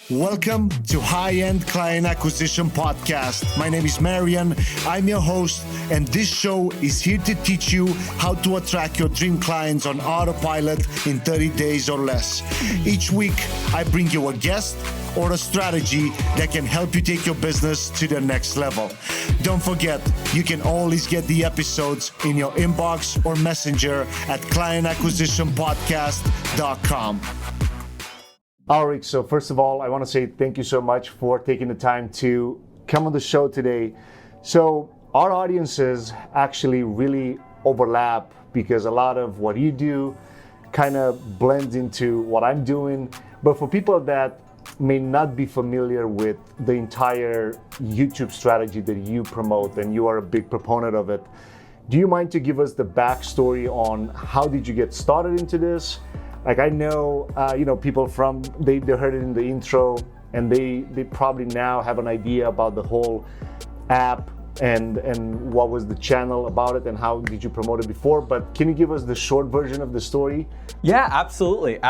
Welcome to High-End Client Acquisition Podcast. My name is Marian. I'm your host, and this show is here to teach you how to attract your dream clients on autopilot in 30 days or less. Each week, I bring you a guest or a strategy that can help you take your business to the next level. Don't forget, you can always get the episodes in your inbox or messenger at clientacquisitionpodcast.com. Aleric, so first of all, I want to say thank you so much for taking the time to come on the show today. So our audiences actually really overlap because a lot of what you do kind of blends into what I'm doing. But for people that may not be familiar with the entire YouTube strategy that you promote, and you are a big proponent of it, do you mind to give us the backstory on how did you get started into this? Like I know, people they heard it in the intro, and they probably now have an idea about the whole app and what was the channel about it and how did you promote it before. But can you give us the short version of the story? Yeah, absolutely.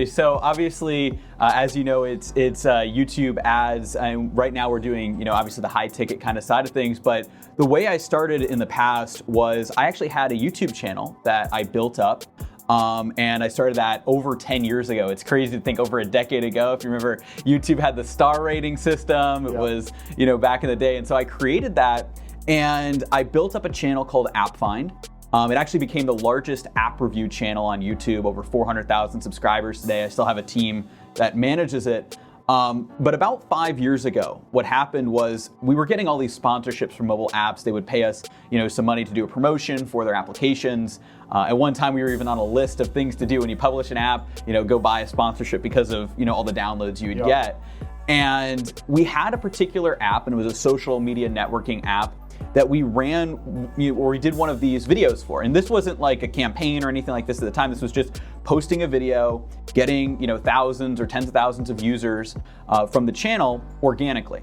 So obviously, as you know, it's YouTube ads, and right now we're doing, obviously the high ticket kind of side of things. But the way I started in the past was I actually had a YouTube channel that I built up. And I started that over 10 years ago. It's crazy to think over a decade ago. If you remember, YouTube had the star rating system. It was, back in the day. And so I created that, and I built up a channel called App Find. It actually became the largest app review channel on YouTube, over 400,000 subscribers today. I still have a team that manages it. But about 5 years ago, what happened was we were getting all these sponsorships from mobile apps. They would pay us, some money to do a promotion for their applications. At one time, we were even on a list of things to do when you publish an app, go buy a sponsorship because of, all the downloads you would get. And we had a particular app, and it was a social media networking app that we ran, or we did one of these videos for. And this wasn't like a campaign or anything like this at the time. This was just posting a video, getting, thousands or tens of thousands of users from the channel organically.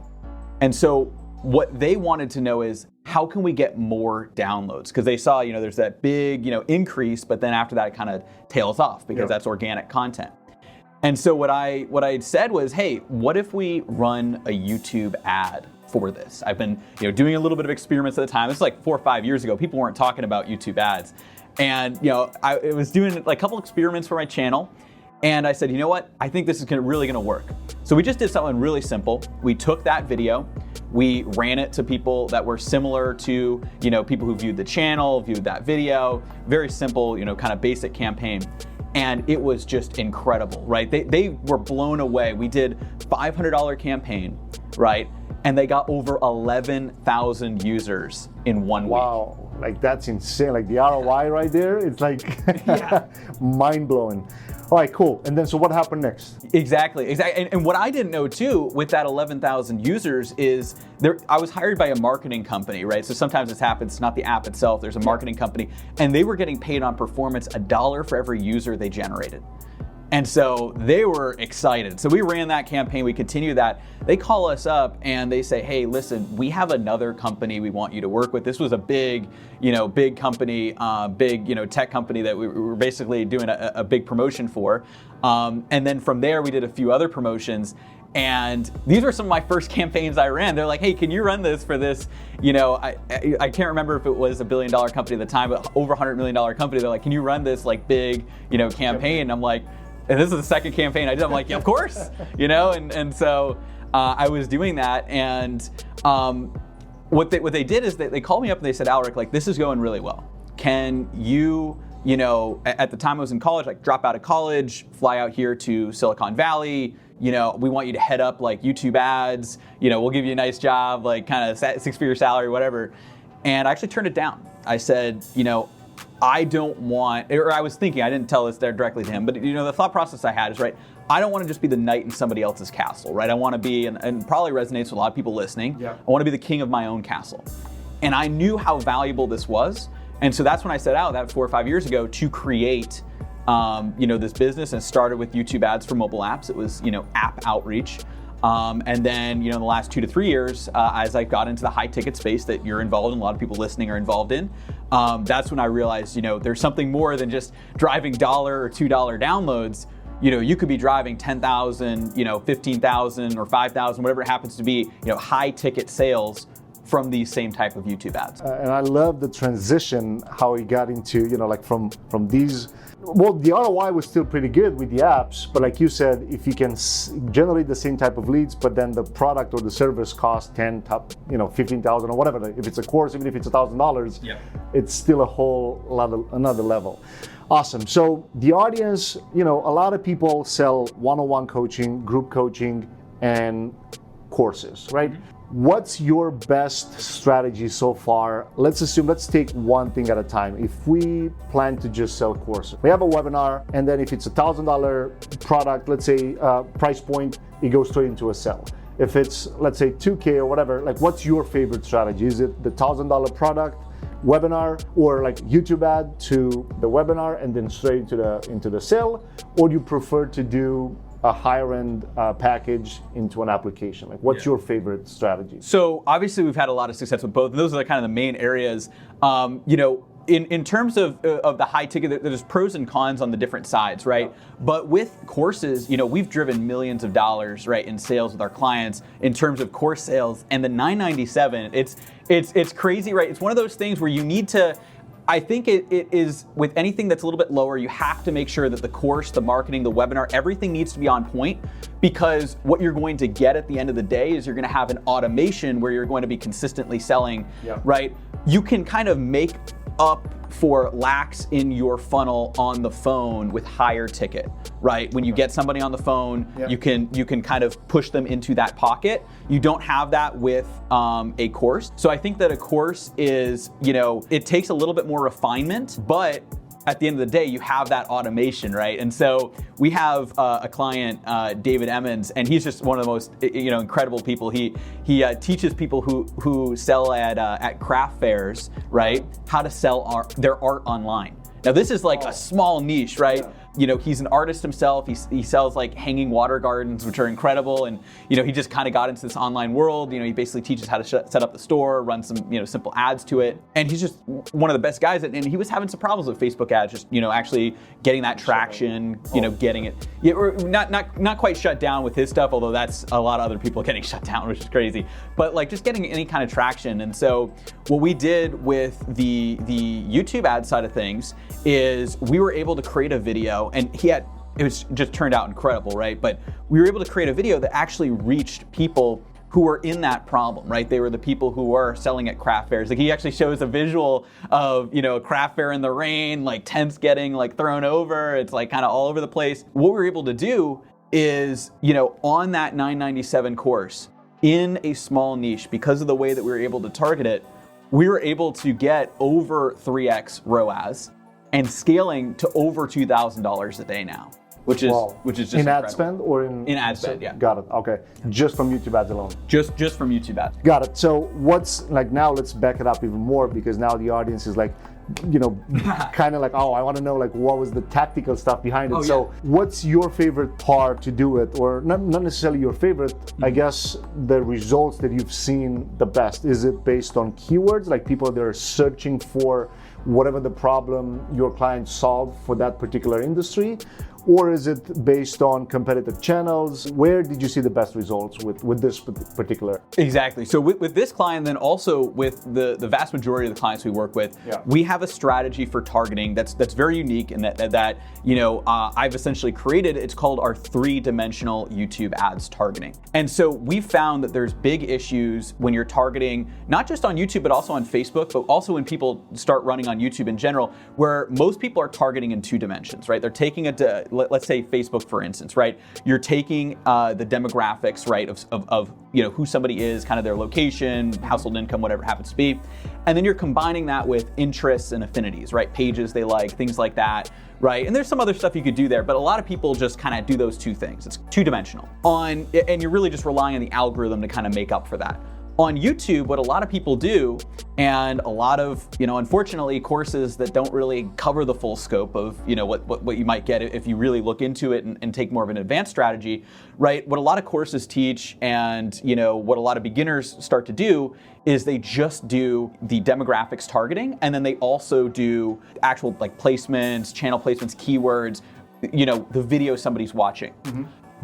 And so what they wanted to know is, how can we get more downloads? Because they saw, there's that big, increase, but then after that it kind of tails off because that's organic content. And so what I had said was, hey, what if we run a YouTube ad for this? I've been, doing a little bit of experiments at the time. This is like 4 or 5 years ago. People weren't talking about YouTube ads. And, I was doing like a couple experiments for my channel. And I said, you know what? I think this is really gonna work. So we just did something really simple. We took that video, we ran it to people that were similar to, people who viewed the channel, viewed that video. Very simple, kind of basic campaign. And it was just incredible, right? They were blown away. We did $500 campaign, right? And they got over 11,000 users in 1 week. Wow, like that's insane. Like the ROI right there, it's like mind-blowing. All right, cool. And then, so what happened next? Exactly. And what I didn't know too, with that 11,000 users is I was hired by a marketing company, right? So sometimes this happens, not the app itself, there's a marketing company, and they were getting paid on performance $1 for every user they generated. And so they were excited. So we ran that campaign, we continued that. They call us up and they say, hey, listen, we have another company we want you to work with. This was a big, big company, big, tech company that we were basically doing a big promotion for. And then from there, we did a few other promotions. And these were some of my first campaigns I ran. They're like, hey, can you run this for this? I can't remember if it was $1 billion company at the time, but over $100 million company. They're like, can you run this like big, campaign? And I'm like, and this is the second campaign I did. I'm like, yeah, of course, and so I was doing that. And what they did is they called me up and they said, Aleric, like this is going really well. Can you, at the time I was in college, like drop out of college, fly out here to Silicon Valley. We want you to head up like YouTube ads. We'll give you a nice job, like kind of 6-figure salary, whatever. And I actually turned it down. I said, I don't want, or I was thinking, I didn't tell this there directly to him, but the thought process I had is, right, I don't want to just be the knight in somebody else's castle, right? I want to be, and probably resonates with a lot of people listening, I want to be the king of my own castle. And I knew how valuable this was. And so that's when I set out that 4 or 5 years ago to create, this business, and started with YouTube ads for mobile apps. It was, app outreach. And then, in the last 2 to 3 years, as I got into the high ticket space that you're involved in, a lot of people listening are involved in, that's when I realized, there's something more than just driving $1 or $2 downloads. you could be driving 10,000, 15,000 or 5,000, whatever it happens to be, high ticket sales from these same type of YouTube ads. And I love the transition, how he got into, like from these, well, the ROI was still pretty good with the apps, but like you said, if you can generate the same type of leads, but then the product or the service costs 10, 15,000 or whatever, if it's a course, even if it's $1,000, yeah, it's still a whole another level. Awesome. So the audience, a lot of people sell one-on-one coaching, group coaching, and courses, right? Mm-hmm. What's your best strategy so far? Let's take one thing at a time. If we plan to just sell courses, we have a webinar, and then if it's $1,000 product, let's say price point, it goes straight into a sell. If it's, let's say $2K or whatever, like what's your favorite strategy? Is it the $1,000 product, webinar, or like YouTube ad to the webinar and then straight into the sale? Or do you prefer to do a higher end package into an application? Like what's your favorite strategy? So obviously we've had a lot of success with both. And those are kind of the main areas. In terms of the high ticket, there's pros and cons on the different sides, right? Yeah. But with courses, we've driven millions of dollars, right, in sales with our clients in terms of course sales. And the $997, it's crazy, right? It's one of those things where you need to, I think it is with anything that's a little bit lower, you have to make sure that the course, the marketing, the webinar, everything needs to be on point, because what you're going to get at the end of the day is you're going to have an automation where you're going to be consistently selling, right? You can kind of make up for lacks in your funnel on the phone with higher ticket, right? When you get somebody on the phone, you can kind of push them into that pocket. You don't have that with a course. So I think that a course is, it takes a little bit more refinement, but at the end of the day, you have that automation, right? And so we have a client, David Emmons, and he's just one of the most incredible people. He teaches people who sell at craft fairs, right, how to sell their art online. Now this is like a small niche, right? He's an artist himself. He sells like hanging water gardens, which are incredible. And, he just kind of got into this online world. He basically teaches how to set up the store, run some, simple ads to it. And he's just one of the best guys. And he was having some problems with Facebook ads, just, actually getting that traction, getting it. Yeah, or not quite shut down with his stuff, although that's a lot of other people getting shut down, which is crazy. But like just getting any kind of traction. And so what we did with the YouTube ad side of things is we were able to create a video, and it was just turned out incredible, right? But we were able to create a video that actually reached people who were in that problem, right? They were the people who were selling at craft fairs. Like he actually shows a visual of, a craft fair in the rain, like tents getting like thrown over. It's like kind of all over the place. What we were able to do is, on that $997 course in a small niche, because of the way that we were able to target it, we were able to get over 3x ROAS and scaling to over $2,000 a day now, which is just in incredible. Ad spend or in ad spend, yeah. Got it. Okay, just from YouTube ads alone. Just from YouTube ads. Got it. So what's like now? Let's back it up even more, because now the audience is like, kind of like, oh, I want to know like what was the tactical stuff behind it. So what's your favorite part to do it, or not necessarily your favorite? I guess the results that you've seen the best. Is it based on keywords, like people that are searching for whatever the problem your client solved for that particular industry? Or is it based on competitive channels? Where did you see the best results with this particular? Exactly. So with this client, then also with the vast majority of the clients we work with, we have a strategy for targeting that's very unique, and that I've essentially created. It's called our 3-dimensional YouTube ads targeting. And so we found that there's big issues when you're targeting, not just on YouTube, but also on Facebook, but also when people start running on YouTube in general, where most people are targeting in 2 dimensions, right? They're taking let's say Facebook, for instance, right? You're taking the demographics, right, of who somebody is, kind of their location, household income, whatever it happens to be. And then you're combining that with interests and affinities, right? Pages they like, things like that, right? And there's some other stuff you could do there, but a lot of people just kind of do those 2 things. It's 2-dimensional. And you're really just relying on the algorithm to kind of make up for that. On YouTube, what a lot of people do, and a lot of, unfortunately, courses that don't really cover the full scope of, what you might get if you really look into it and take more of an advanced strategy, right? What a lot of courses teach, and, what a lot of beginners start to do, is they just do the demographics targeting, and then they also do actual like placements, channel placements, keywords, the video somebody's watching.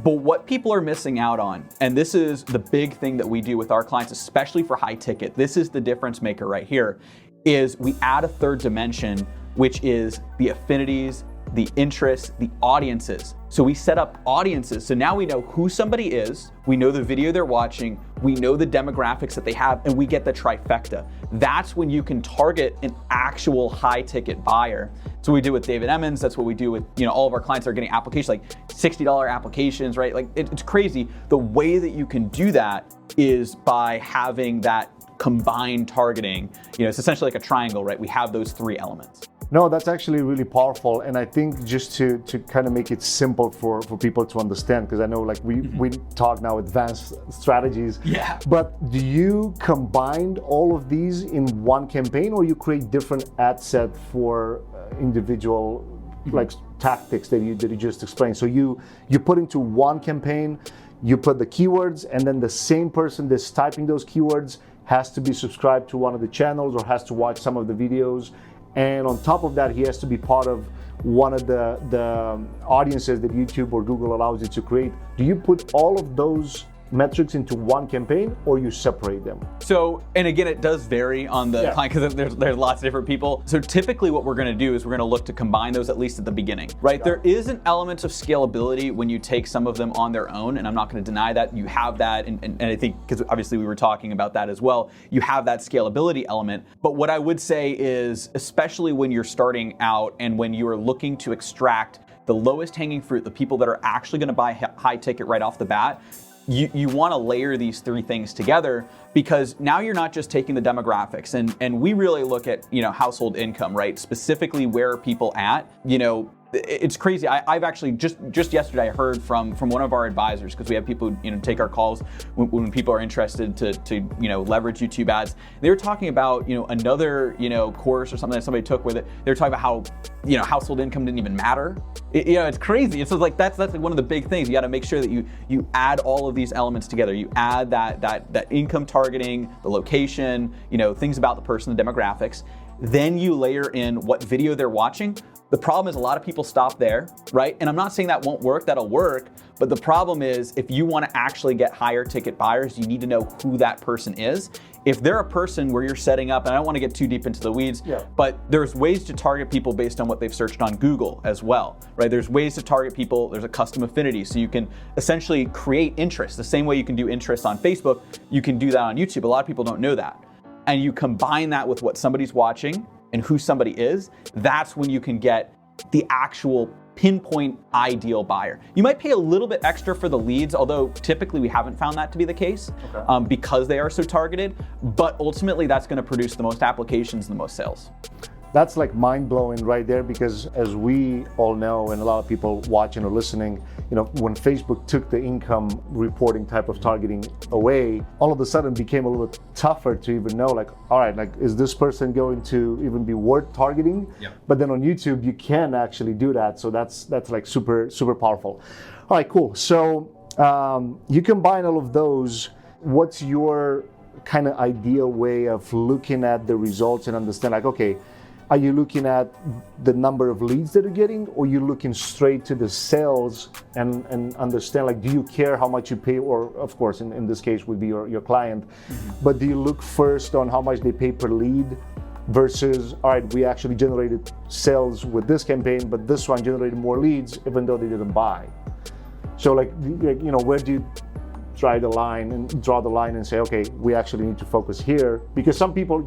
But what people are missing out on, and this is the big thing that we do with our clients, especially for high ticket, this is the difference maker right here, is we add a third dimension, which is the affinities, the interests, the audiences. So we set up audiences. So now we know who somebody is, we know the video they're watching, we know the demographics that they have, and we get the trifecta. That's when you can target an actual high ticket buyer. So we do with David Emmons, that's what we do with all of our clients that are getting applications, like $60 applications, right? Like it's crazy. The way that you can do that is by having that combined targeting. It's essentially like a triangle, right? We have those three elements. No, that's actually really powerful, and I think just to kind of make it simple for people to understand, because I know like we talk now advanced strategies. Yeah. But do you combine all of these in one campaign, or you create different ad set for individual like tactics that you just explained? So you put into one campaign, you put the keywords, and then the same person that's typing those keywords has to be subscribed to one of the channels or has to watch some of the videos. And on top of that, he has to be part of one of the audiences that YouTube or Google allows you to create. Do you put all of those metrics into one campaign, or you separate them? So, and again, it does vary on the client, because there's lots of different people. So typically what we're gonna do is we're gonna look to combine those at least at the beginning, right? There is an element of scalability when you take some of them on their own, and I'm not gonna deny that. You have that, and I think, because obviously we were talking about that as well, you have that scalability element. But what I would say is, especially when you're starting out and when you are looking to extract the lowest hanging fruit, the people that are actually gonna buy high ticket right off the bat, you want to layer these three things together, because now you're not just taking the demographics, and we really look at household income, right? Specifically, where are people at? It's crazy. I've actually just yesterday I heard from one of our advisors, because we have people take our calls when people are interested to leverage YouTube ads. They were talking about another course or something that somebody took with it. They were talking about how household income didn't even matter. It's crazy. It's like that's like one of the big things. You got to make sure that you add all of these elements together. You add that income targeting, the location, things about the person, the demographics. Then you layer in what video they're watching. The problem is a lot of people stop there, right? And I'm not saying that won't work, that'll work, but the problem is if you want to actually get higher ticket buyers, you need to know who that person is. If they're a person where you're setting up, and I don't want to get too deep into the weeds, but there's ways to target people based on what they've searched on Google as well, right? There's ways to target people, there's a custom affinity, so you can essentially create interest. The same way you can do interest on Facebook, you can do that on YouTube. A lot of people don't know that. And you combine that with what somebody's watching and who somebody is, that's when you can get the actual pinpoint ideal buyer. You might pay a little bit extra for the leads, although typically we haven't found that to be the case, because they are so targeted, but ultimately that's gonna produce the most applications and the most sales. That's like mind-blowing right there, because as we all know, and a lot of people watching or listening, when Facebook took the income reporting type of targeting away, all of a sudden it became a little bit tougher to even know, like, all right, like, is this person going to even be worth targeting? But then on YouTube, you can actually do that. So that's like super, super powerful. All right, cool. So you combine all of those. What's your kind of ideal way of looking at the results and understand, like, okay, are you looking at the number of leads that you're getting, or you looking straight to the sales and understand, like, do you care how much you pay, or of course in this case would be your client, but do you look first on how much they pay per lead versus, all right, we actually generated sales with this campaign, but this one generated more leads even though they didn't buy. So like where do you draw the line and say, okay, we actually need to focus here? Because some people,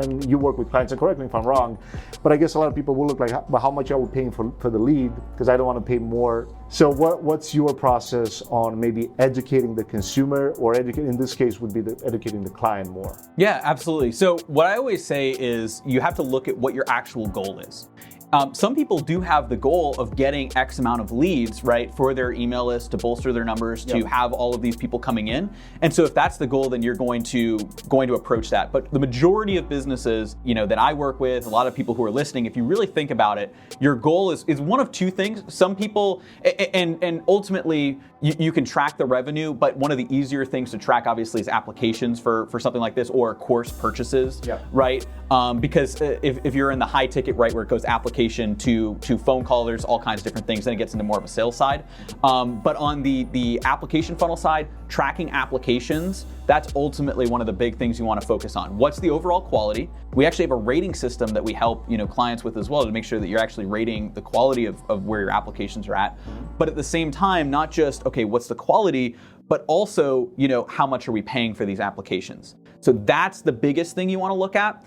and you work with clients, and correct me if I'm wrong, but I guess a lot of people will look like, well, how much are we paying for the lead? Because I don't want to pay more. So what's your process on maybe educating the consumer, or in this case would be educating the client more? Yeah, absolutely. So what I always say is you have to look at what your actual goal is. Some people do have the goal of getting X amount of leads, right, for their email list, to bolster their numbers, to have all of these people coming in. And so if that's the goal, then you're going to approach that. But the majority of businesses, that I work with, a lot of people who are listening, if you really think about it, your goal is one of two things. Some people, and ultimately, you can track the revenue, but one of the easier things to track obviously is applications for something like this, or course purchases, right? Because if you're in the high ticket, right, where it goes application to phone call, there's all kinds of different things, then it gets into more of a sales side. But on the application funnel side, tracking applications, that's ultimately one of the big things you want to focus on. What's the overall quality? We actually have a rating system that we help clients with as well, to make sure that you're actually rating the quality of where your applications are at. But at the same time, not just, okay, what's the quality, but also, how much are we paying for these applications? So that's the biggest thing you want to look at.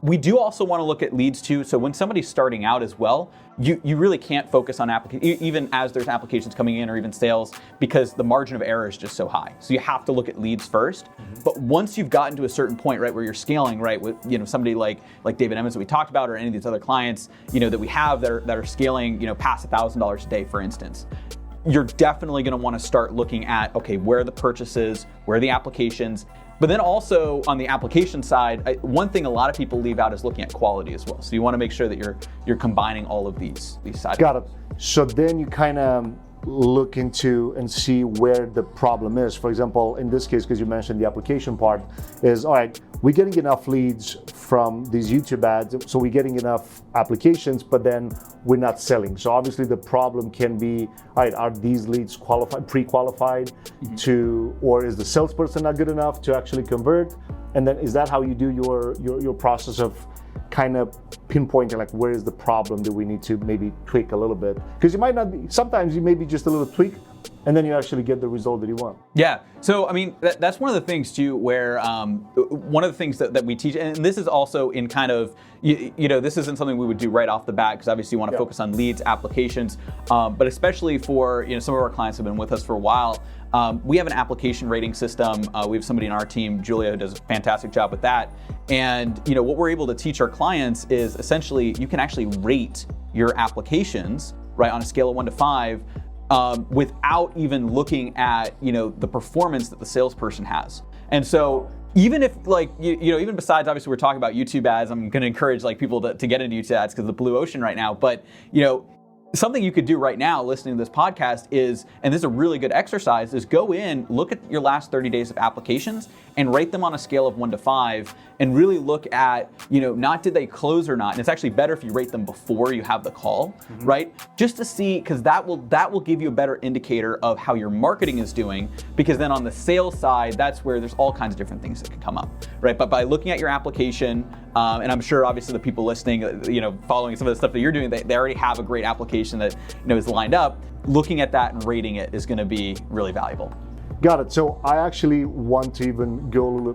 We do also want to look at leads too. So when somebody's starting out as well, you really can't focus on even as there's applications coming in or even sales, because the margin of error is just so high. So you have to look at leads first. But once you've gotten to a certain point, right, where you're scaling, right, with somebody like David Emmons that we talked about, or any of these other clients, that we have that are scaling, past $1,000 a day, for instance, you're definitely going to want to start looking at, okay, where are the purchases, where are the applications. But then also on the application side, one thing a lot of people leave out is looking at quality as well. So you want to make sure that you're combining all of these sides. Got it. So then you kind of look into and see where the problem is. For example, in this case, because you mentioned the application part, is all right, we're getting enough leads from these YouTube ads, so we're getting enough applications, but then we're not selling. So obviously the problem can be, all right, are these leads pre-qualified or is the salesperson not good enough to actually convert? And then is that how you do your process of kind of pinpointing, like, where is the problem that we need to maybe tweak a little bit? Because you might not be, sometimes you may be just a little tweak, and then you actually get the result that you want. Yeah, so I mean, that's one of the things too, where one of the things that we teach, and this is also in kind of, this isn't something we would do right off the bat, because obviously you want to focus on leads, applications, but especially for, some of our clients have been with us for a while. We have an application rating system. We have somebody in our team, Julia, who does a fantastic job with that. And what we're able to teach our clients is essentially you can actually rate your applications, right, on a scale of 1 to 5, without even looking at the performance that the salesperson has. And so even if, like, even besides, obviously we're talking about YouTube ads, I'm going to encourage people to get into YouTube ads because of the blue ocean right now. But something you could do right now listening to this podcast is, and this is a really good exercise, is go in, look at your last 30 days of applications and rate them on a scale of 1 to 5, and really look at, not did they close or not. And it's actually better if you rate them before you have the call, right? Just to see, because that will give you a better indicator of how your marketing is doing, because then on the sales side, that's where there's all kinds of different things that can come up, right? But by looking at your application, and I'm sure obviously the people listening, following some of the stuff that you're doing, they already have a great application that is lined up. Looking at that and rating it is going to be really valuable. Got it. So I actually want to even go a little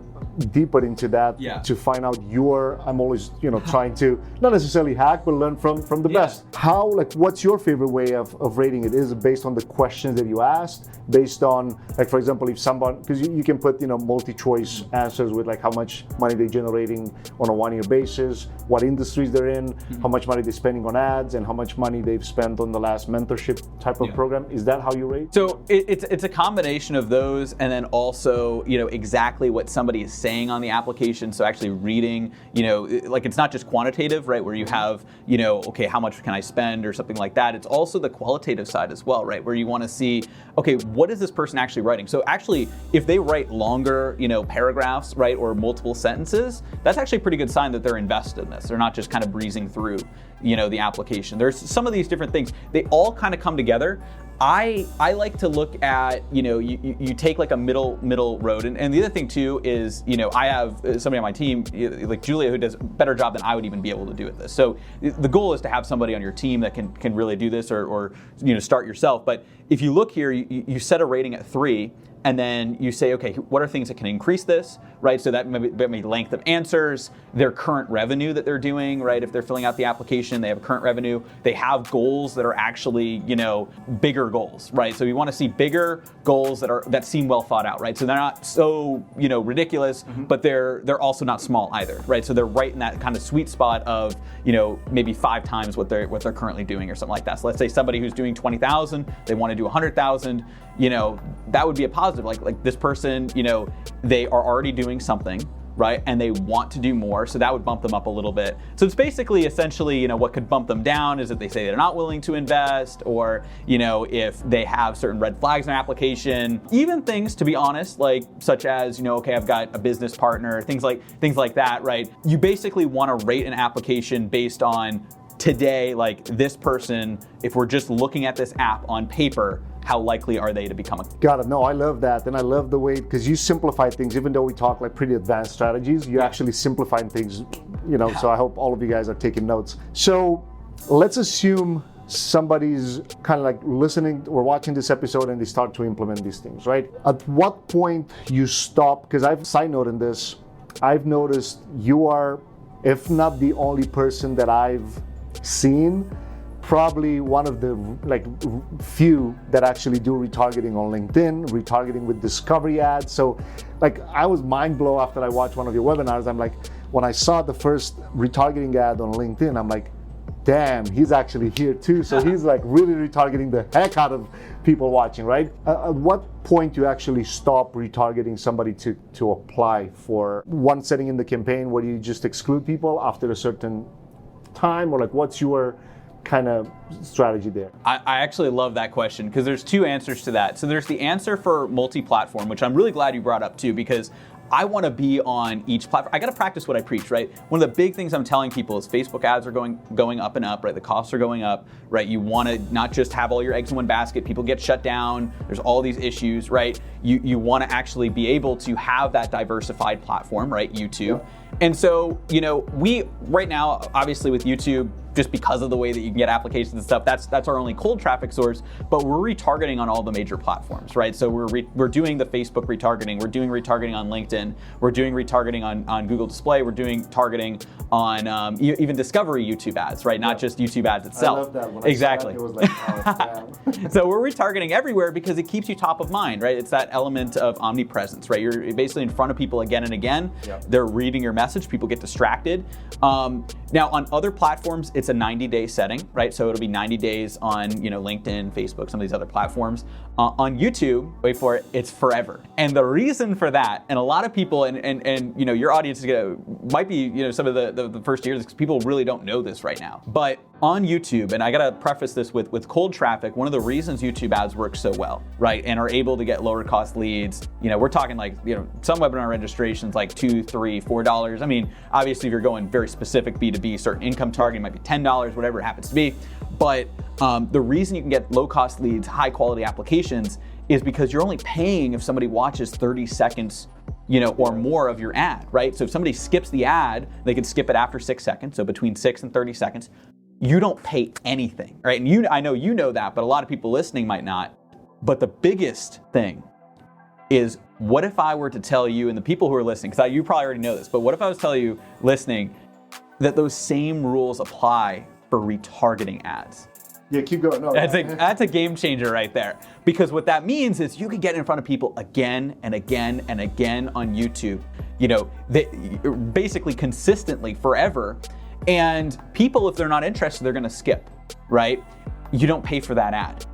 deeper into that to find out I'm always, trying to not necessarily hack, but learn from the best. How, what's your favorite way of rating it? Is it based on the questions that you asked? Based on, for example, if someone, because you can put, multi-choice answers with how much money they're generating on a 1-year basis, what industries they're in, how much money they're spending on ads, and how much money they've spent on the last mentorship type of program. Is that how you rate? So it's a combination of those, and then also, exactly what somebody is saying on the application. So actually reading, it's not just quantitative, right, where you have, okay, how much can I spend or something like that. It's also the qualitative side as well, right, where you want to see, okay, what is this person actually writing? So actually, if they write longer, paragraphs, right, or multiple sentences, that's actually a pretty good sign that they're invested in this. They're not just kind of breezing through, the application. There's some of these different things. They all kind of come together. I like to look at, you take a middle road. And the other thing too is, I have somebody on my team, like Julia, who does a better job than I would even be able to do at this. So the goal is to have somebody on your team that can really do this, or start yourself. But if you look here, you set a rating at 3, and then you say, okay, what are things that can increase this, right? So that may be length of answers, their current revenue that they're doing, right? If they're filling out the application, they have current revenue. They have goals that are actually, bigger goals, right? So you want to see bigger goals that seem well thought out, right? So they're not so, ridiculous, but they're also not small either, right? So they're right in that kind of sweet spot of, maybe 5 times what they're currently doing or something like that. So let's say somebody who's doing 20,000, they want to do 100,000, that would be a positive. Like this person, they are already doing something, right? And they want to do more, so that would bump them up a little bit. So it's basically essentially, what could bump them down is if they say they're not willing to invest, or, if they have certain red flags in their application. Even things, to be honest, like such as, okay, I've got a business partner, things like that, right? You basically want to rate an application based on today, like this person, if we're just looking at this app on paper, how likely are they to become a... Got it. No, I love that. And I love the way, because you simplify things, even though we talk like pretty advanced strategies, you're actually simplifying things, so I hope all of you guys are taking notes. So let's assume somebody's kind of like listening or watching this episode and they start to implement these things, right? At what point you stop? Because side note in this, I've noticed you are, if not the only person that I've seen, probably one of the few that actually do retargeting on LinkedIn, retargeting with discovery ads. So I was mind blown after I watched one of your webinars. I'm like, when I saw the first retargeting ad on LinkedIn, I'm like, damn, he's actually here too. So he's really retargeting the heck out of people watching, right? At what point do you actually stop retargeting somebody to apply for one setting in the campaign? Where you just exclude people after a certain time, or what's your kind of strategy there? I actually love that question, because there's two answers to that. So there's the answer for multi-platform, which I'm really glad you brought up too, because I want to be on each platform. I got to practice what I preach, right? One of the big things I'm telling people is Facebook ads are going up and up, right? The costs are going up, right? You want to not just have all your eggs in one basket. People get shut down. There's all these issues, right? You want to actually be able to have that diversified platform, right? YouTube. Yeah. And so, we right now, obviously with YouTube, just because of the way that you can get applications and stuff, that's our only cold traffic source, but we're retargeting on all the major platforms, right? So we're doing the Facebook retargeting, we're doing retargeting on LinkedIn, we're doing retargeting on Google Display, we're doing targeting on even discovery YouTube ads, right? Not just YouTube ads itself. I love that. When exactly. I saw that, it was like, So we're retargeting everywhere because it keeps you top of mind, right? It's that element of omnipresence, right? You're basically in front of people again and again. Yep. They're reading your message, people get distracted. Now on other platforms, it's a 90-day setting, right? So it'll be 90 days on, LinkedIn, Facebook, some of these other platforms. On YouTube, wait for it, it's forever. And the reason for that, and a lot of people, and your audience is might be, some of the first years, because people really don't know this right now. But on YouTube, and I gotta preface this with cold traffic, one of the reasons YouTube ads work so well, right? And are able to get lower cost leads, we're talking some webinar registrations like $2, $3, $4. I mean, obviously if you're going very specific B2B, certain income target might be $10, whatever it happens to be. But the reason you can get low cost leads, high quality applications is because you're only paying if somebody watches 30 seconds or more of your ad, right? So if somebody skips the ad, they can skip it after 6 seconds, so between 6 and 30 seconds. You don't pay anything, right? And I know you know that, but a lot of people listening might not. But the biggest thing is, what if I were to tell you, and the people who are listening, because you probably already know this, but what if I was to tell you listening that those same rules apply for retargeting ads? Yeah, keep going. No, that's a game changer right there. Because what that means is you can get in front of people again and again and again on YouTube, basically consistently forever. And people, if they're not interested, they're gonna skip, right? You don't pay for that ad.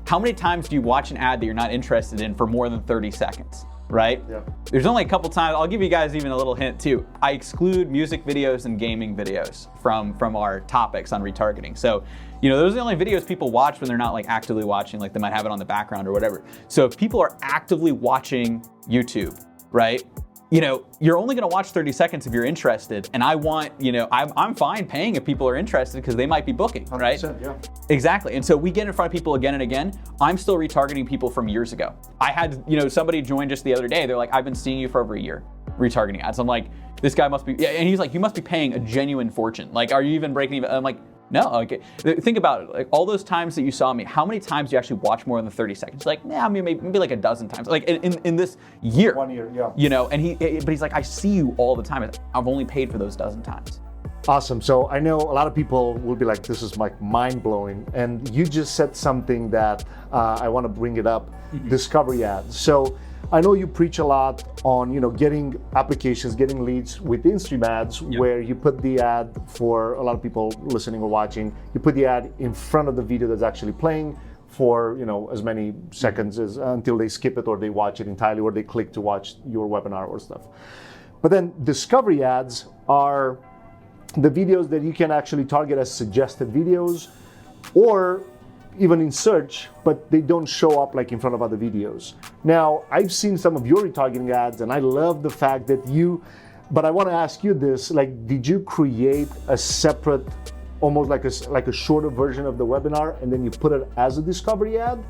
How many times do you watch an ad that you're not interested in for more than 30 seconds, right? Yeah. There's only a couple times, I'll give you guys even a little hint too. I exclude music videos and gaming videos from our topics on retargeting. So, those are the only videos people watch when they're not actively watching, they might have it on the background or whatever. So if people are actively watching YouTube, right? You're only going to watch 30 seconds if you're interested. And I want, I'm fine paying if people are interested because they might be booking, right? Yeah. Exactly. And so we get in front of people again and again. I'm still retargeting people from years ago. I had, somebody join just the other day. They're like, I've been seeing you for over a year, retargeting ads. I'm like, this guy must be, yeah. And he's like, you must be paying a genuine fortune. Are you even breaking even? I'm like, no, okay. Think about it. All those times that you saw me, how many times do you actually watch more than 30 seconds? Maybe a dozen times. In this year. 1 year, yeah. But he's like, I see you all the time. I've only paid for those dozen times. Awesome. So I know a lot of people will be like, this is mind blowing. And you just said something that I want to bring it up, discovery ads. So I know you preach a lot on, getting applications, getting leads with in-stream ads, where you put the ad, for a lot of people listening or watching, you put the ad in front of the video that's actually playing for, as many seconds as until they skip it or they watch it entirely or they click to watch your webinar or stuff. But then discovery ads are the videos that you can actually target as suggested videos, or even in search, but they don't show up like in front of other videos. Now, I've seen some of your retargeting ads, and I love the fact that but I want to ask you this, like, did you create a separate, almost like a shorter version of the webinar, and then you put it as a discovery ad?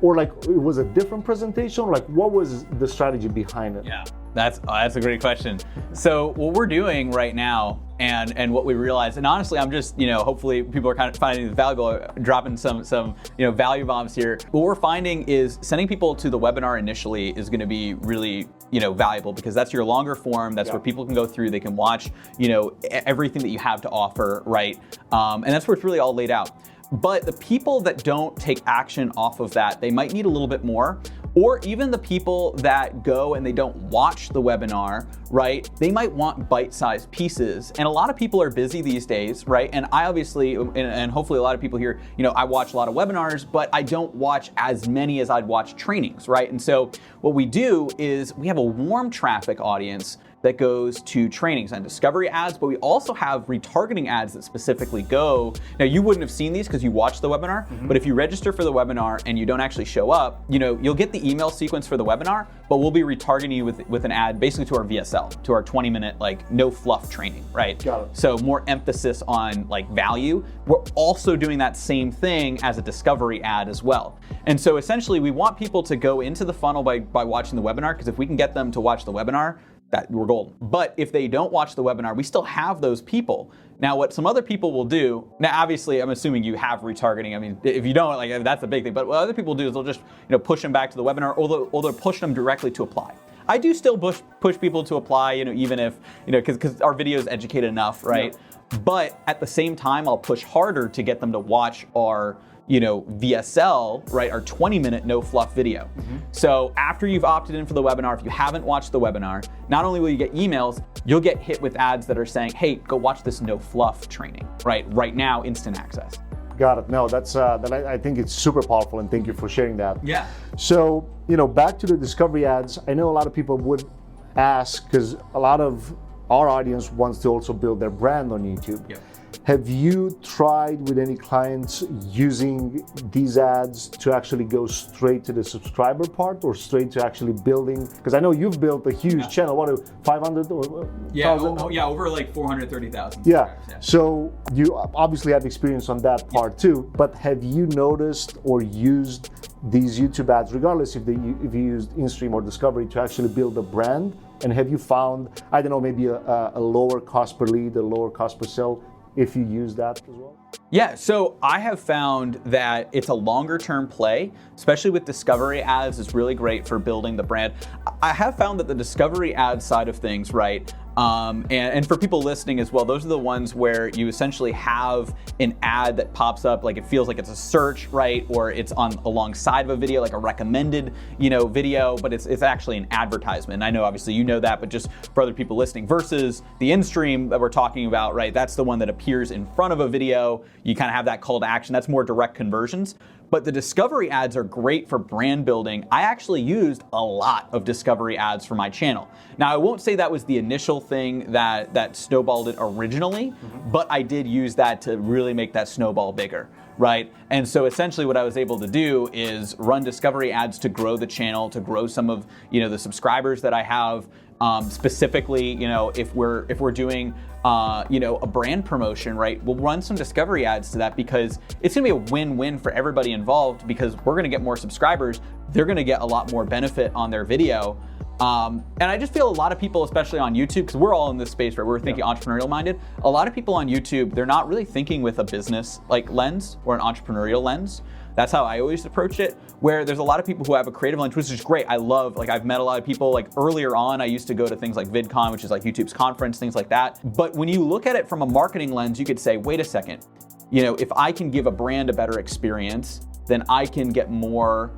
Or like it was a different presentation? Like, what was the strategy behind it? Yeah, that's a great question. So what we're doing right now, and what we realize, and honestly, I'm just, hopefully people are kind of finding this valuable, dropping some value bombs here. What we're finding is sending people to the webinar initially is going to be really, valuable, because that's your longer form. That's where people can go through, they can watch, everything that you have to offer, right? And that's where it's really all laid out. But the people that don't take action off of that, they might need a little bit more. Or even the people that go and they don't watch the webinar, right? They might want bite-sized pieces. And a lot of people are busy these days, right? And I obviously, and hopefully a lot of people here, I watch a lot of webinars, but I don't watch as many as I'd watch trainings, right? And so what we do is we have a warm traffic audience that goes to trainings and discovery ads, but we also have retargeting ads that specifically go. Now, you wouldn't have seen these because you watched the webinar, but if you register for the webinar and you don't actually show up, you'll get the email sequence for the webinar, but we'll be retargeting you with an ad basically to our VSL, to our 20-minute like no fluff training, right? Got it. So more emphasis on like value. We're also doing that same thing as a discovery ad as well. And so essentially we want people to go into the funnel by watching the webinar, because if we can get them to watch the webinar, that we're golden. But if they don't watch the webinar, we still have those people. Now, what some other people will do, now obviously I'm assuming you have retargeting. I mean, if you don't, like, that's a big thing. But what other people do is they'll just push them back to the webinar, or they'll push them directly to apply. I do still push people to apply, even if, because our video is educated enough, right? Yeah. But at the same time, I'll push harder to get them to watch our VSL, right, our 20-minute no fluff video. So after you've opted in for the webinar, if you haven't watched the webinar, not only will you get emails, you'll get hit with ads that are saying, hey, go watch this no fluff training, right now, instant access. Got it. No, that's I think it's super powerful, and thank you for sharing that. Yeah. So, back to the discovery ads, I know a lot of people would ask, because a lot of our audience wants to also build their brand on YouTube. Yep. Have you tried with any clients using these ads to actually go straight to the subscriber part, or straight to actually building? Because I know you've built a huge channel. What, 500 or 1,000? Over like 430,000. Yeah. So you obviously have experience on that part too. But have you noticed or used these YouTube ads, regardless if you used InStream or Discovery, to actually build a brand? And have you found, I don't know, maybe a lower cost per lead, a lower cost per sale, if you use that as well? Yeah, so I have found that it's a longer term play, especially with discovery ads. It's really great for building the brand. I have found that the discovery ad side of things, right, and for people listening as well, those are the ones where you essentially have an ad that pops up, like it feels like it's a search, right, or it's on alongside of a video, like a recommended, video, but it's actually an advertisement. And I know obviously you know that, but just for other people listening, versus the in-stream that we're talking about, right, that's the one that appears in front of a video. You kind of have that call to action. That's more direct conversions. But the discovery ads are great for brand building. I actually used a lot of discovery ads for my channel. Now, I won't say that was the initial thing that snowballed it originally, but I did use that to really make that snowball bigger, right? And so essentially what I was able to do is run discovery ads to grow the channel, to grow some of, the subscribers that I have. Specifically, if we're doing a brand promotion, right, we'll run some discovery ads to that, because it's gonna be a win-win for everybody involved, because we're gonna get more subscribers, they're gonna get a lot more benefit on their video. And I just feel a lot of people, especially on YouTube, because we're all in this space, right, we're thinking entrepreneurial minded. A lot of people on YouTube, they're not really thinking with a business like lens or an entrepreneurial lens. That's how I always approached it, where there's a lot of people who have a creative lens, which is great. I love, like, I've met a lot of people, like earlier on, I used to go to things like VidCon, which is like YouTube's conference, things like that. But when you look at it from a marketing lens, you could say, wait a second, if I can give a brand a better experience, then I can get more,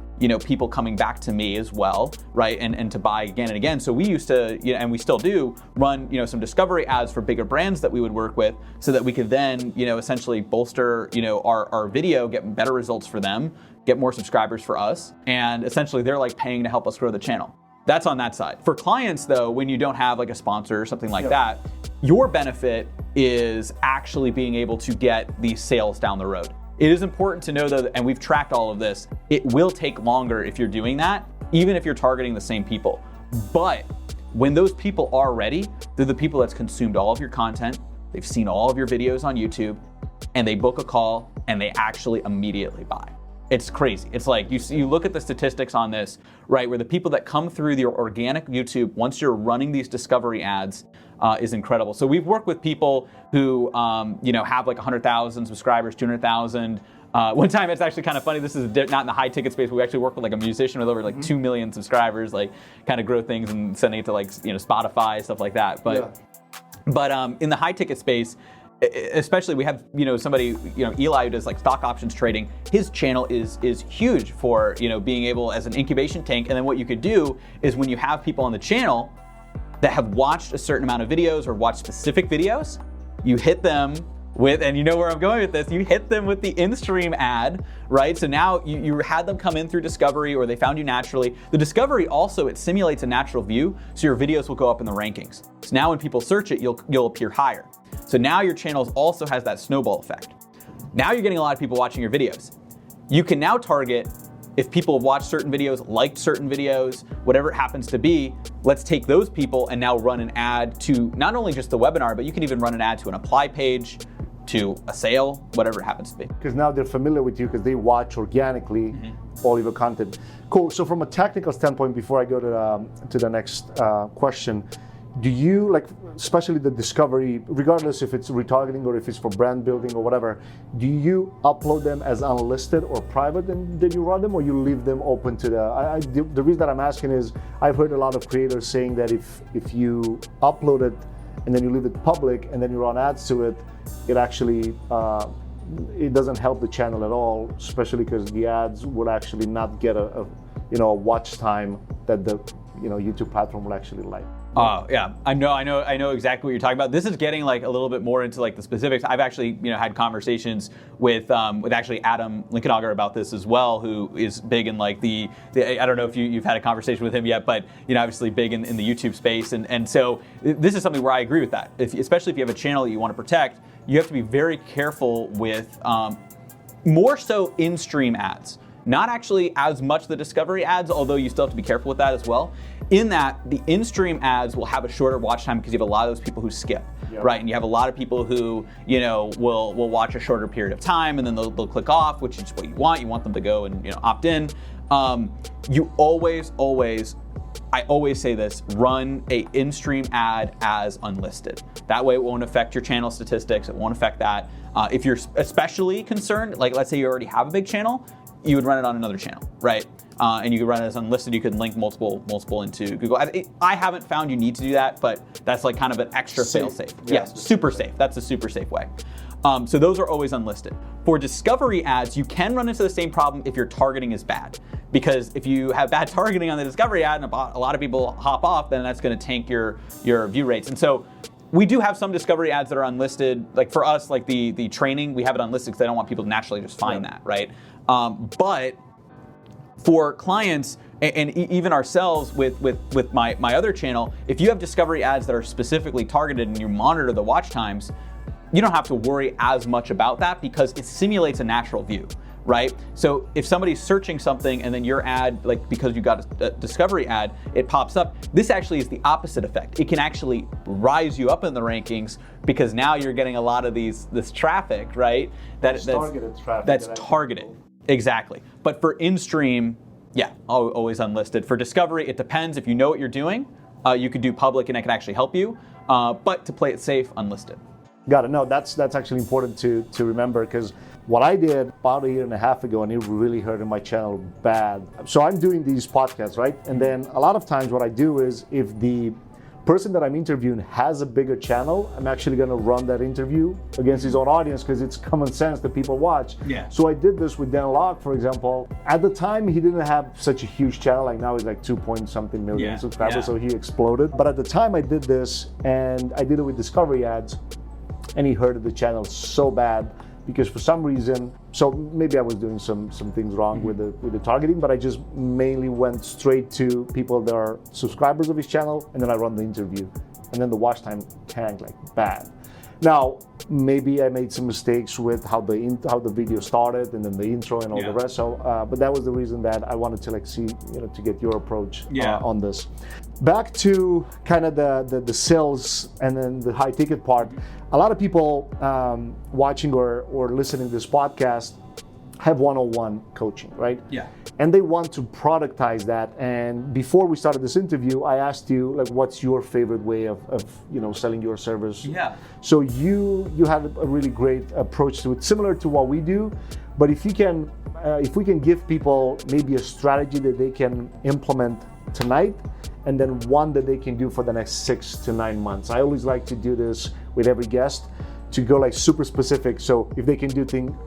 people coming back to me as well, right? And to buy again and again. So we used to, and we still do, run, some discovery ads for bigger brands that we would work with, so that we could then, essentially bolster, our video, get better results for them, get more subscribers for us. And essentially they're like paying to help us grow the channel. That's on that side. For clients though, when you don't have like a sponsor or something like that, your benefit is actually being able to get these sales down the road. It is important to know though, and we've tracked all of this, it will take longer if you're doing that, even if you're targeting the same people. But when those people are ready, they're the people that's consumed all of your content, they've seen all of your videos on YouTube, and they book a call and they actually immediately buy. It's crazy. It's like you look at the statistics on this, right, where the people that come through your organic YouTube, once you're running these discovery ads, is incredible. So we've worked with people who, have like 100,000 subscribers, 200,000. One time, it's actually kind of funny. This is not in the high ticket space. But we actually work with like a musician with over like 2 million subscribers, like kind of grow things and sending it to like Spotify, stuff like that. But in the high ticket space, especially we have somebody Eli who does like stock options trading. His channel is huge for being able as an incubation tank. And then what you could do is when you have people on the channel that have watched a certain amount of videos or watched specific videos, you hit them with, and you know where I'm going with this, you hit them with the in-stream ad, right? So now you had them come in through discovery or they found you naturally. The discovery also, it simulates a natural view, so your videos will go up in the rankings. So now when people search it, you'll appear higher. So now your channel also has that snowball effect. Now you're getting a lot of people watching your videos. You can now target, if people have watched certain videos, liked certain videos, whatever it happens to be, let's take those people and now run an ad to not only just the webinar, but you can even run an ad to an apply page, to a sale, whatever it happens to be. Because now they're familiar with you because they watch organically all of your content. Cool. So from a technical standpoint, before I go to the next question, do you, like, especially the discovery, regardless if it's retargeting or if it's for brand building or whatever, do you upload them as unlisted or private and then you run them, or you leave them open to the reason that I'm asking is I've heard a lot of creators saying that if you upload it and then you leave it public and then you run ads to it, it actually it doesn't help the channel at all, especially because the ads would actually not get a watch time that the YouTube platform will actually like. Oh yeah, I know exactly what you're talking about. This is getting like a little bit more into like the specifics. I've actually had conversations with actually Adam Linkenauger about this as well, who is big in like the I don't know if you've had a conversation with him yet, but obviously big in the YouTube space, and so this is something where I agree with that. Especially if you have a channel that you want to protect, you have to be very careful with more so in-stream ads. Not actually as much the discovery ads, although you still have to be careful with that as well. In that, the in-stream ads will have a shorter watch time because you have a lot of those people who skip, right? And you have a lot of people who, will watch a shorter period of time and then they'll click off, which is what you want. You want them to go and opt in. You always, I always say this: run a in-stream ad as unlisted. That way, it won't affect your channel statistics. It won't affect that. If you're especially concerned, like let's say you already have a big channel, you would run it on another channel, right? And you could run it as unlisted. You could link multiple into Google. I haven't found you need to do that, but that's like kind of an extra fail-safe. Yes, super safe. That's a super safe way. So those are always unlisted. For discovery ads, you can run into the same problem if your targeting is bad. Because if you have bad targeting on the discovery ad and a lot of people hop off, then that's going to tank your view rates. And so we do have some discovery ads that are unlisted. Like for us, like the training, we have it unlisted because they don't want people to naturally just find that, right? But for clients and even ourselves with my other channel, if you have discovery ads that are specifically targeted and you monitor the watch times, you don't have to worry as much about that because it simulates a natural view, right? So if somebody's searching something and then your ad, like because you got a discovery ad, it pops up. This actually is the opposite effect. It can actually rise you up in the rankings because now you're getting a lot of this traffic, right? That's targeted traffic. That's targeted. Exactly. But for in-stream, yeah, always unlisted. For discovery, it depends. If you know what you're doing, you could do public and it can actually help you. But to play it safe, unlisted. Got it. No, that's actually important to remember because what I did about a year and a half ago, and it really hurted my channel bad. So I'm doing these podcasts, right? And then a lot of times what I do is if the person that I'm interviewing has a bigger channel, I'm actually going to run that interview against his own audience because it's common sense that people watch. Yeah. So I did this with Dan Locke, for example. At the time, he didn't have such a huge channel. Like now he's like 2-point-something million subscribers, so he exploded. But at the time I did this, and I did it with discovery ads, and he hurted the channel so bad because for some reason, so maybe I was doing some things wrong with the targeting, but I just mainly went straight to people that are subscribers of his channel, and then I run the interview, and then the watch time tanked like bad. Now, maybe I made some mistakes with how the video started and then the intro and all the rest. So, but that was the reason that I wanted to see, to get your approach on this. Back to kind of the sales and then the high ticket part. A lot of people watching or listening to this podcast have one-on-one coaching, right? Yeah. And they want to productize that. And before we started this interview, I asked you, what's your favorite way of selling your service? Yeah. So you had a really great approach to it, similar to what we do. But if we can give people maybe a strategy that they can implement tonight, and then one that they can do for the next 6 to 9 months. I always like to do this with every guest, to go super specific. So if they can do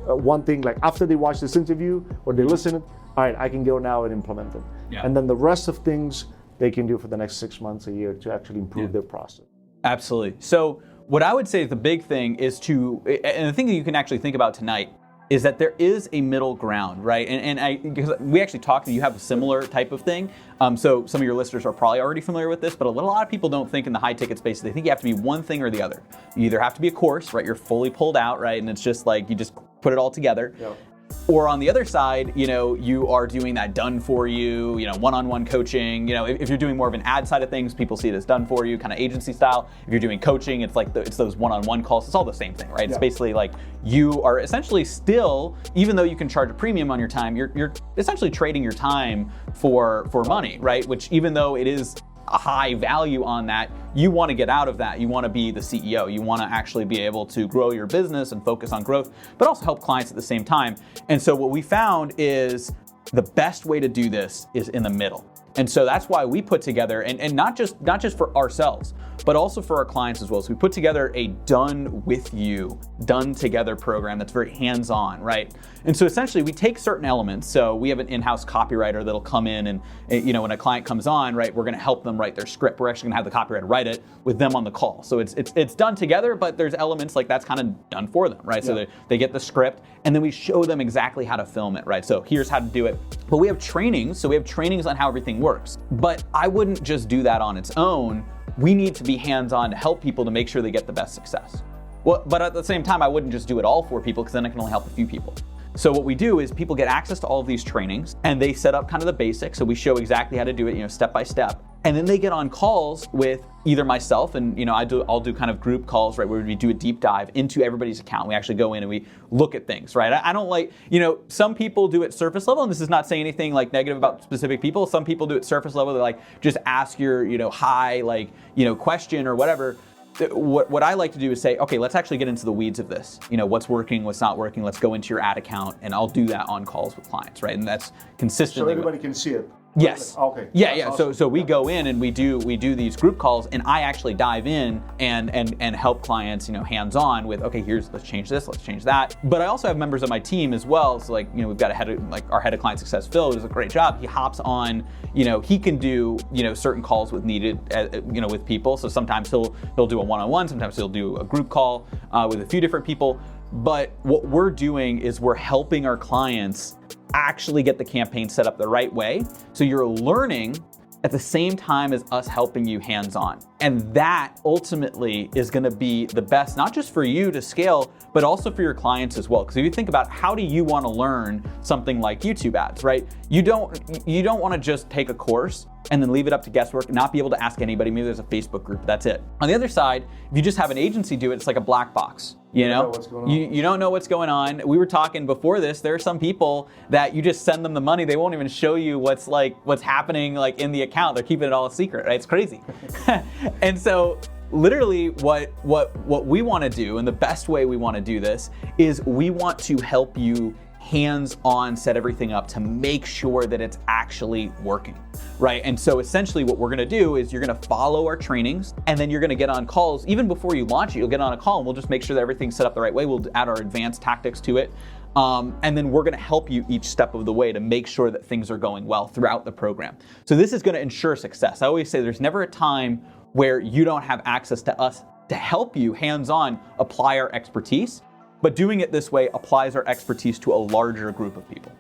one thing after they watch this interview or they listen, all right, I can go now and implement it. Yeah. And then the rest of things they can do for the next 6 months, a year, to actually improve their process. Absolutely. So what I would say is the big thing is and the thing that you can actually think about tonight is that there is a middle ground, right? Because we actually talked, you have a similar type of thing. So some of your listeners are probably already familiar with this, but a lot of people don't think in the high ticket space, they think you have to be one thing or the other. You either have to be a course, right? You're fully pulled out, right? And it's just you just put it all together. Yep. Or on the other side, you are doing that done for you, one-on-one coaching. If you're doing more of an ad side of things, people see it as done for you, kind of agency style. If you're doing coaching, it's it's those one-on-one calls. It's all the same thing, right? Yeah. It's basically you are essentially still, even though you can charge a premium on your time, you're essentially trading your time for money, right? Which, even though it is a high value on that, you want to get out of that. You want to be the CEO. You want to actually be able to grow your business and focus on growth, but also help clients at the same time. And so what we found is the best way to do this is in the middle. And so that's why we put together, and not just for ourselves, but also for our clients as well. So we put together a done with you, done together program that's very hands-on, right? And so essentially we take certain elements. So we have an in-house copywriter that'll come in and, when a client comes on, right, we're going to help them write their script. We're actually going to have the copywriter write it with them on the call. So it's done together, but there's elements that's kind of done for them, right? Yeah. So they get the script, and then we show them exactly how to film it, right? So here's how to do it. But we have trainings. So we have trainings on how everything works. But I wouldn't just do that on its own. We need to be hands-on to help people to make sure they get the best success. Well, but at the same time, I wouldn't just do it all for people, because then I can only help a few people. So what we do is people get access to all of these trainings, and they set up kind of the basics. So we show exactly how to do it, step by step. And then they get on calls with either myself, and I'll do kind of group calls, right, where we do a deep dive into everybody's account. We actually go in and we look at things, right? I don't some people do it surface level, and this is not saying anything negative about specific people. Some people do it surface level. They just ask your high question or whatever. What I like to do is say, okay, let's actually get into the weeds of this. What's working, what's not working. Let's go into your ad account, and I'll do that on calls with clients, right? And that's consistently. So everybody can see it. Yes. Okay. Yeah, yeah. Awesome. So we go in and we do these group calls, and I actually dive in and help clients, hands on with, okay, let's change this, let's change that. But I also have members of my team as well. So we've got our head of client success, Phil, who does a great job. He hops on, he can do certain calls with needed, with people. So sometimes he'll do a one-on-one, sometimes he'll do a group call with a few different people. But what we're doing is we're helping our clients actually get the campaign set up the right way. So you're learning at the same time as us helping you hands-on. And that ultimately is gonna be the best, not just for you to scale, but also for your clients as well. Because if you think about how do you wanna learn something like YouTube ads, right? You don't wanna just take a course and then leave it up to guesswork and not be able to ask anybody. Maybe there's a Facebook group, that's it. On the other side, if you just have an agency do it, it's like a black box. You don't know what's going on. We were talking before this, there are some people that you just send them the money, they won't even show you what's happening in the account. They're keeping it all a secret, right? It's crazy. And so literally what we want to do, and the best way we want to do this, is we want to help you hands-on set everything up to make sure that it's actually working, right? And so essentially what we're gonna do is you're gonna follow our trainings, and then you're gonna get on calls. Even before you launch it, you'll get on a call, and we'll just make sure that everything's set up the right way. We'll add our advanced tactics to it. And then we're gonna help you each step of the way to make sure that things are going well throughout the program. So this is gonna ensure success. I always say there's never a time where you don't have access to us to help you hands-on apply our expertise. but doing it this way applies our expertise to a larger group of people.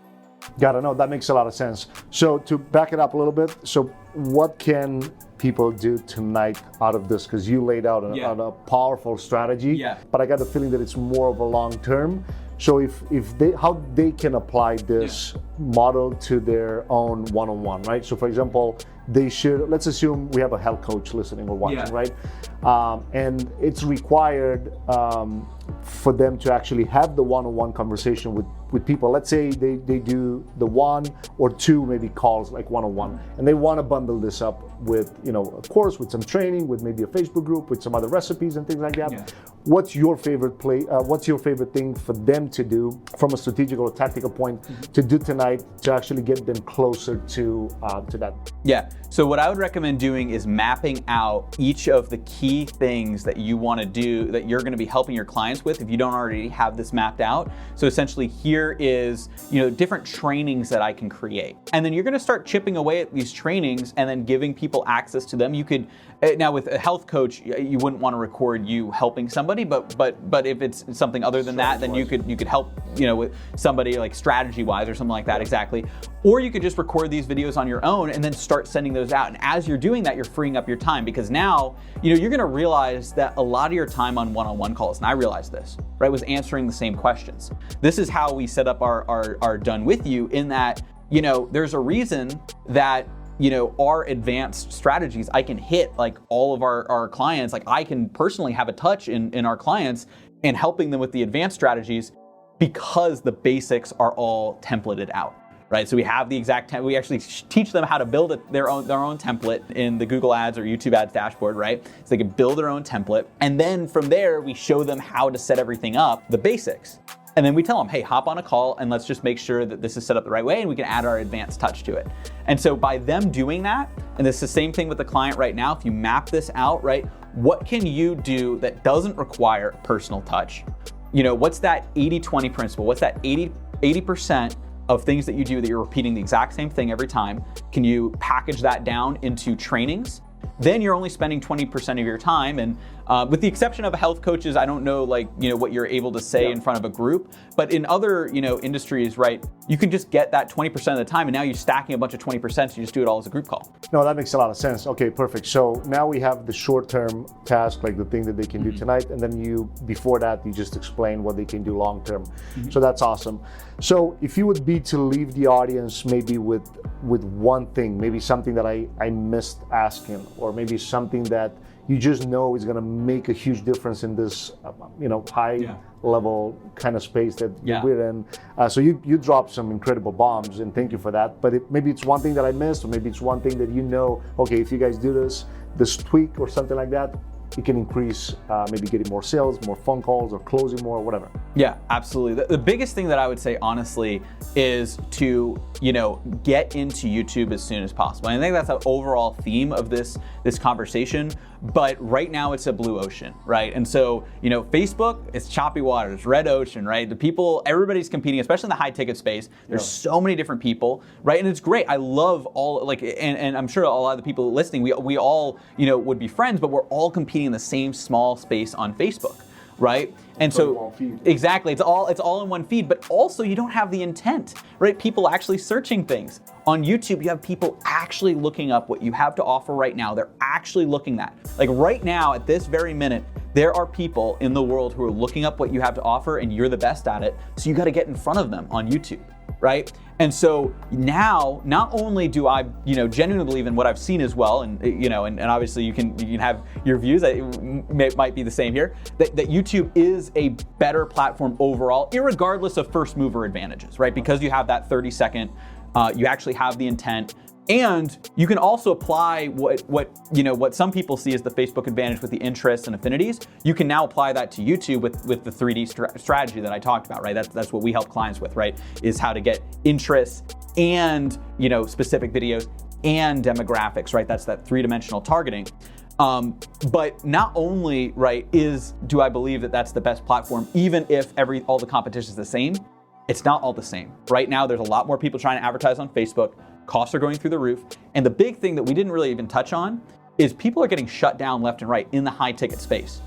Got to know. That makes a lot of sense. So to back it up a little bit, so what can people do tonight out of this? Because you laid out a powerful strategy, but I got the feeling that it's more of a long term. So if they, how they can apply this model to their own one-on-one, right? So for example, they should, let's assume we have a health coach listening or watching, right? And it's required for them to actually have the one-on-one conversation with people. Let's say they do the 1 or 2 maybe calls, like one-on-one, and they want to bundle this up with, you know, of course, with some training, with maybe a Facebook group, with some other recipes and things like that. What's your favorite what's your favorite thing for them to do from a strategic or tactical point to do tonight to actually get them closer to that? Yeah, so what I would recommend doing is mapping out each of the key things that you want to do, that you're going to be helping your clients with if you don't already have this mapped out. So essentially here is, you know, different trainings that I can create. And then you're going to start chipping away at these trainings and then giving people access to them. You could, now with a health coach, you wouldn't want to record you helping somebody, but if it's something other than that, then you could help, you know, with somebody like strategy wise or something like that, exactly. Or you could just record these videos on your own and then start sending those out. And as you're doing that, you're freeing up your time, because now, you know, you're going to realize that a lot of your time on one-on-one calls, and I realized this, right, was answering the same questions. This is how we set up our done with you, in that, you know, there's a reason that, you know, our advanced strategies, I can hit like all of our clients. Like I can personally have a touch in our clients and helping them with the advanced strategies, because the basics are all templated out, right? So we have the exact, we actually teach them how to build their own template in the Google Ads or YouTube Ads dashboard, right? So they can build their own template. And then from there, we show them how to set everything up, the basics. And then we tell them, hey, hop on a call and let's just make sure that this is set up the right way and we can add our advanced touch to it. And so by them doing that, and it's the same thing with the client right now, if you map this out, right, what can you do that doesn't require personal touch? You know, what's that 80-20 principle? What's that 80% of things that you do that you're repeating the exact same thing every time? Can you package that down into trainings? Then you're only spending 20% of your time. And with the exception of health coaches, I don't know, like, you know, what you're able to say in front of a group, but in other, you know, industries, right, you can just get that 20% of the time, and now you're stacking a bunch of 20%, so you just do it all as a group call. No, that makes a lot of sense. Okay, perfect. So now we have the short-term task, like the thing that they can do tonight, and then before that, you just explain what they can do long-term. So that's awesome. So if you would be to leave the audience maybe with one thing, maybe something that I missed asking, or maybe something that you just know is going to make a huge difference in this, you know, high level kind of space that we're in. So you dropped some incredible bombs, and thank you for that. But maybe it's one thing that I missed, or maybe it's one thing that, you know, okay, if you guys do this tweak or something like that, you can increase maybe getting more sales, more phone calls, or closing more, or whatever. Yeah, absolutely. The biggest thing that I would say, honestly, is to, you know, get into YouTube as soon as possible. And I think that's an overall theme of this conversation. But right now it's a blue ocean, right? And so, you know, Facebook, it's choppy waters, red ocean, right? The people, everybody's competing, especially in the high ticket space. There's so many different people, right? And it's great. I love all, like, and I'm sure a lot of the people listening, we all, you know, would be friends, but we're all competing in the same small space on Facebook, right? And so exactly, it's all in one feed, but also you don't have the intent, right? People actually searching things. On YouTube, you have people actually looking up what you have to offer right now. They're actually looking at. Like right now, at this very minute, there are people in the world who are looking up what you have to offer, and you're the best at it. So you got to get in front of them on YouTube, right? And so now, not only do I, you know, genuinely believe in what I've seen as well, and you know, and obviously you can have your views. It might be the same here. That YouTube is a better platform overall, irregardless of first mover advantages, right? Because you have that 30-second, you actually have the intent. And you can also apply what some people see as the Facebook advantage with the interests and affinities. You can now apply that to YouTube with the 3D strategy that I talked about, right? That's what we help clients with, right? Is how to get interests and, you know, specific videos and demographics, right? That's that 3-dimensional targeting. But not only, right, do I believe that that's the best platform, even if all the competition is the same, it's not all the same. Right now, there's a lot more people trying to advertise on Facebook. Costs are going through the roof. And the big thing that we didn't really even touch on is people are getting shut down left and right in the high ticket space.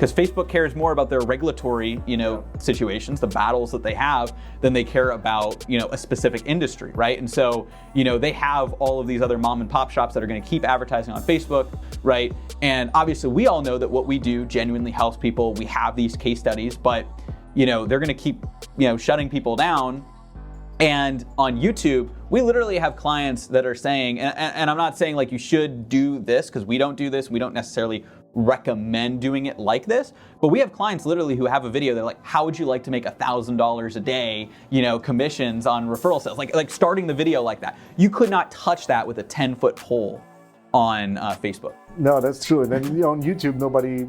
because Facebook cares more about their regulatory, situations, the battles that they have, than they care about, a specific industry, right? And so, they have all of these other mom and pop shops that are going to keep advertising on Facebook, right? And obviously we all know that what we do genuinely helps people. We have these case studies, but, they're going to keep, shutting people down. And on YouTube, we literally have clients that are saying, and I'm not saying like you should do this, because we don't do this. We don't necessarily recommend doing it like this, but we have clients literally who have a video. They're like, how would you like to make $1,000 a day, commissions on referral sales? Like starting the video like that. You could not touch that with a 10-foot pole on Facebook. No, that's true. And then on YouTube, nobody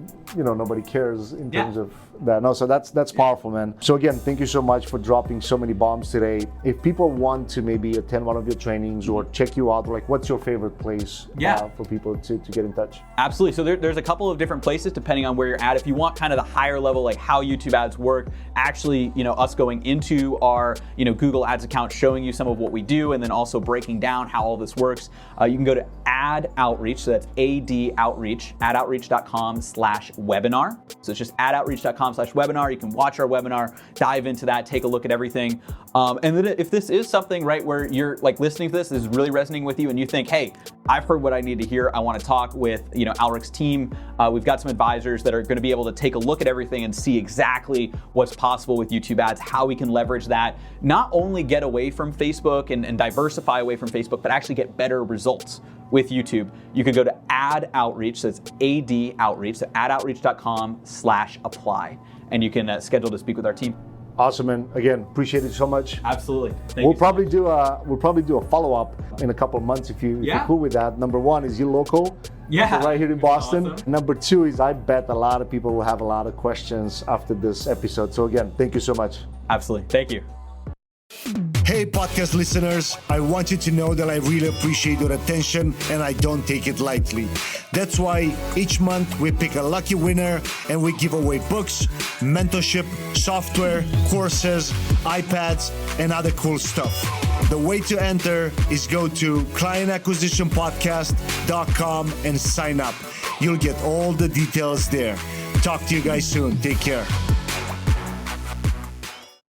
cares in terms of that. No, so that's powerful, man. So again, thank you so much for dropping so many bombs today. If people want to maybe attend one of your trainings or check you out, like what's your favorite place for people to get in touch? Absolutely. So there's a couple of different places depending on where you're at. If you want kind of the higher level, like how YouTube ads work, actually, us going into our, Google Ads account, showing you some of what we do, and then also breaking down how all this works, you can go to Ad Outreach. So that's AD Outreach, adoutreach.com/webinar. So it's just adoutreach.com/webinar. You can watch our webinar, dive into that, take a look at everything. And then if this is something, right, where you're like listening to this is really resonating with you and you think, hey, I've heard what I need to hear. I want to talk with, Aleric's team. We've got some advisors that are going to be able to take a look at everything and see exactly what's possible with YouTube ads, how we can leverage that, not only get away from Facebook and diversify away from Facebook, but actually get better results with YouTube. You can go to Ad Outreach, so it's AD Outreach, so adoutreach.com/apply, and you can schedule to speak with our team. Awesome, and again, appreciate it so much. Absolutely. We'll probably do a follow-up in a couple of months if you're cool with that. Number one is you local. Yeah. So right here in Boston. Awesome. Number two is I bet a lot of people will have a lot of questions after this episode. So again, thank you so much. Absolutely. Thank you. Hey podcast listeners, I want you to know that I really appreciate your attention and I don't take it lightly. That's why each month we pick a lucky winner and we give away books, mentorship, software, courses, iPads, and other cool stuff. The way to enter is go to clientacquisitionpodcast.com and sign up. You'll get all the details there. Talk to you guys soon. Take care.